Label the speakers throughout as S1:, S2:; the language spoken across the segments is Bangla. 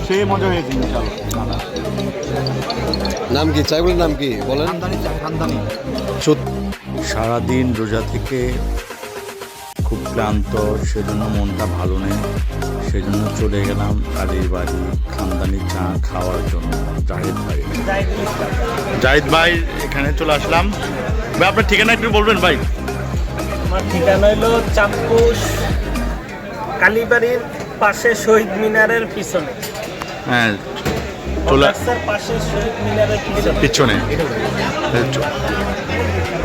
S1: সে মজা হয়েছে ইনশাআল্লাহ।
S2: নাম কি চাইগুলোর নাম কি বলেন?
S1: খানদানি চা, খানদানি।
S3: সারাদিন রোজা থেকে খুব ক্লান্ত, সেজন্য মনটা ভালো নেই, সেজন্য চলে গেলাম কালীর বাড়ি খানদানি চা খাওয়ার জন্য। জাহিদ ভাই এখানে চলে আসলাম। ভাই আপনার ঠিকানা একটু বলবেন ভাই?
S4: আমার ঠিকানা হলো চাঁদপুর কালীবাড়ির পাশে শহীদ মিনারের পিছনে।
S3: হ্যাঁ, চলে
S4: রাস্তার পাশে শহীদ মিনারের
S3: পিছনে।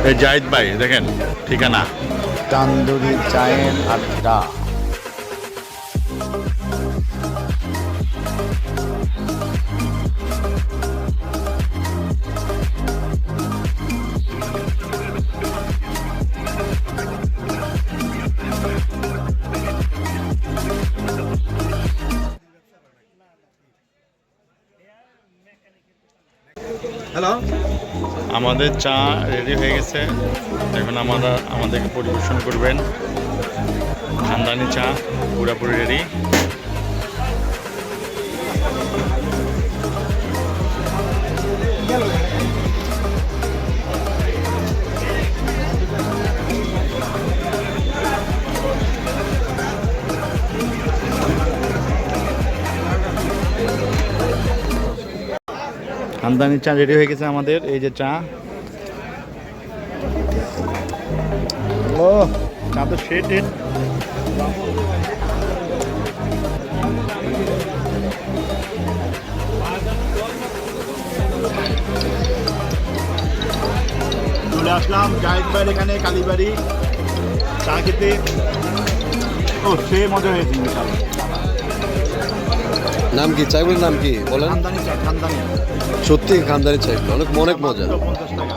S3: এই জাহিদ ভাই দেখেন ঠিকানা, তান্দুরি চায়ের আড্ডা।
S1: হ্যালো,
S3: আমাদের চা রেডি হয়ে গেছে, এখন আমাদেরকে পরিবেশন করবেন খানদানি চা পুরোপুরি রেডি। খানদানি চা রেডি হয়ে গেছে আমাদের, এই যে চা। ও চা তো শেটেড।
S1: চলে আসলাম জাহিদ ভাইয়ের এখানে কালীবাড়ি চা খেতে। সে মজা হয়েছে ইনশাআল্লাহ।
S2: নাম কি চাইগুলোর নাম কি বলেন?
S1: খানদানি চা, খানদানি।
S2: সত্যি খানদানি চাই, অনেক অনেক মজা।
S1: মাত্র 50 টাকা।